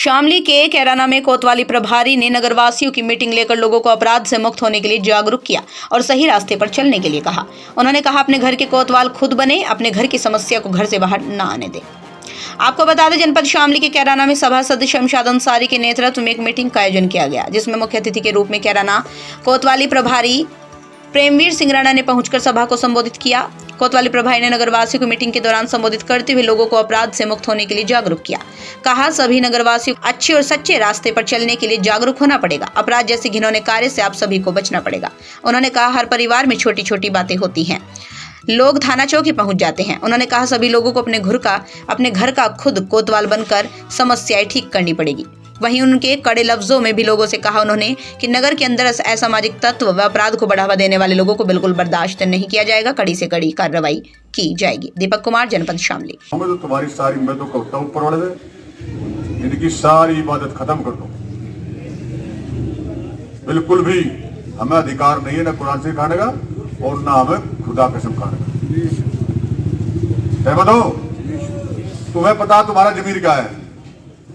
शामली के कैराना में कोतवाली प्रभारी ने नगरवासियों की मीटिंग लेकर लोगों को अपराध से मुक्त होने के लिए जागरूक किया और सही रास्ते पर चलने के लिए कहा। उन्होंने कहा, अपने घर के कोतवाल खुद बने, अपने घर की समस्या को घर से बाहर न आने दें। आपको बता दें, जनपद शामली के कैराना में सभासद शमशाद अंसारी के नेतृत्व में एक मीटिंग का आयोजन किया गया, जिसमें मुख्य अतिथि के रूप में कैराना कोतवाली प्रभारी प्रेमवीर सिंह राणा ने पहुंचकर सभा को संबोधित किया। कोतवाली प्रभारी ने नगरवासियों को मीटिंग के दौरान संबोधित करते हुए लोगों को अपराध से मुक्त होने के लिए जागरूक किया। कहा, सभी नगरवासियों को अच्छे और सच्चे रास्ते पर चलने के लिए जागरूक होना पड़ेगा। अपराध जैसे घिनौने कार्य से आप सभी को बचना पड़ेगा। उन्होंने कहा, हर परिवार में छोटी छोटी बातें होती हैं, लोग थाना चौकी पहुंच जाते हैं। उन्होंने कहा, सभी लोगों को अपने घर का खुद कोतवाल बनकर समस्याएं ठीक करनी पड़ेगी। वहीं उनके कड़े लफ्जों में भी लोगों से कहा उन्होंने कि नगर के अंदर असामाजिक तत्व व अपराध को बढ़ावा देने वाले लोगों को बिल्कुल बर्दाश्त नहीं किया जाएगा, कड़ी से कड़ी कार्रवाई की जाएगी। दीपक कुमार, जनपद शामली। तो तुम्हारी सारी मैं तो कहता हूँ ऊपर वाले से इनकी सारी इबादत खत्म कर दो। बिल्कुल भी हमें अधिकार नहीं है ना कुरान से खाने का और ना हमें खुदा कसम खाने का। बताओ, तुम्हें पता तुम्हारा जमीर क्या है?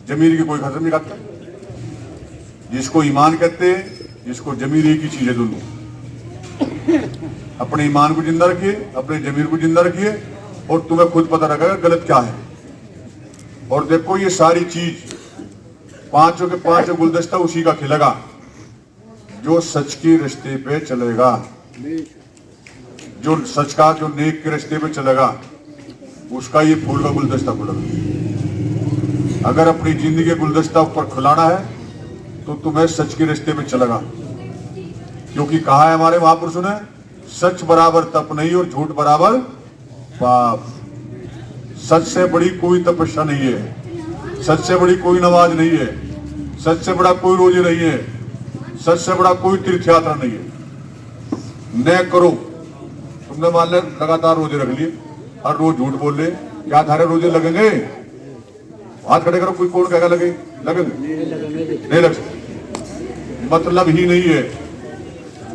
जमीर की कोई कसम नहीं खाता। जिसको ईमान कहते हैं, जिसको जमीर एक ही चीज है दोनों। अपने ईमान को जिंदा रखिए, अपने जमीर को जिंदा रखिए और तुम्हें खुद पता लगेगा गलत क्या है। और देखो, ये सारी चीज पांचों के पांचों गुलदस्ता उसी का खिलेगा जो सच के रास्ते पे चलेगा, जो सच का, जो नेक के रास्ते पे चलेगा, उसका ये फूल का गुलदस्ता खुलेगा। अगर अपनी जिंदगी के गुलदस्ता ऊपर खुलाना है तो तुम्हें सच के रास्ते पे चलेगा, क्योंकि कहा है हमारे महापुरुषों ने, सच बराबर तप नहीं और झूठ बराबर पाप। सच से बड़ी कोई तपस्या नहीं है, सच से बड़ी कोई नमाज नहीं है, सच से बड़ा कोई रोजे नहीं है, सच से बड़ा कोई तीर्थ यात्रा नहीं है। न करो, तुमने मान ले लगातार रोजे रख लिए, हर रोज झूठ बोल ले, क्या थारे रोजे लगेंगे? हाथ खड़े करो, कोई कौन कहेगा लगेंगे? नहीं लग सकते, मतलब ही नहीं है।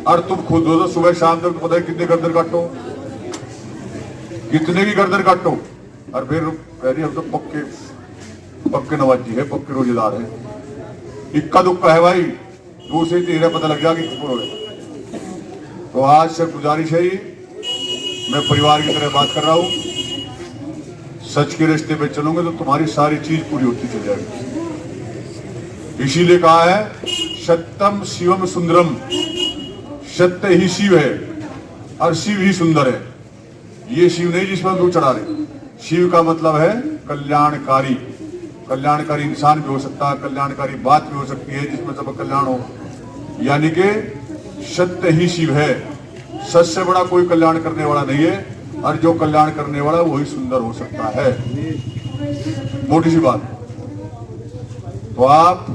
और तुम खुद हो तो सुबह शाम तक पता है कितने गर्दन काटो, कितने की गर्दन काटो, और फिर कह रही हम तो पक्के नवाजी है, पक्के रोजेदार है। इक्का दुक्का है भाई, दूसरे तेरा पता लग जाएगा कि हो गए। तो आज से गुजारिश है, मैं परिवार की तरह बात कर रहा हूं, सच के रास्ते पे चलोगे तो तुम्हारी सारी चीज पूरी होती चल जाएगी। इसीलिए कहा है, सत्यम शिवम सुंदरम, सत्य ही शिव है और शिव ही सुंदर है। ये शिव नहीं जिसमें हम चढ़ा रहे। शिव का मतलब है कल्याणकारी। कल्याणकारी इंसान भी हो सकता है, कल्याणकारी बात भी हो सकती है जिसमें सब कल्याण हो। यानी कि सत्य ही शिव है, सच से बड़ा कोई कल्याण करने वाला नहीं है, और जो कल्याण करने वाला वही सुंदर हो सकता है। मोटी सी बात। तो आप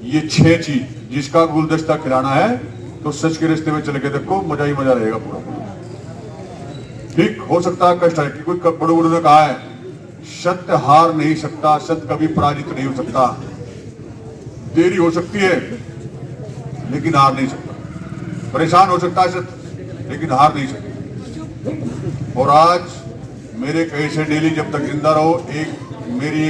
ये 6 चीज जिसका गुलदस्ता खिलाना है तो सच के रास्ते में चल के देखो, मजा ही मजा रहेगा पूरा। ठीक हो सकता है कष्ट है कि कोई बड़ों ने कहा है, सत्य हार नहीं सकता, सत्य कभी पराजित नहीं हो सकता। देरी हो सकती है लेकिन हार नहीं सकता। परेशान हो सकता है सत्य, लेकिन हार नहीं सकता। और आज मेरे कहे से डेली जब तक जिंदा रहो, मेरी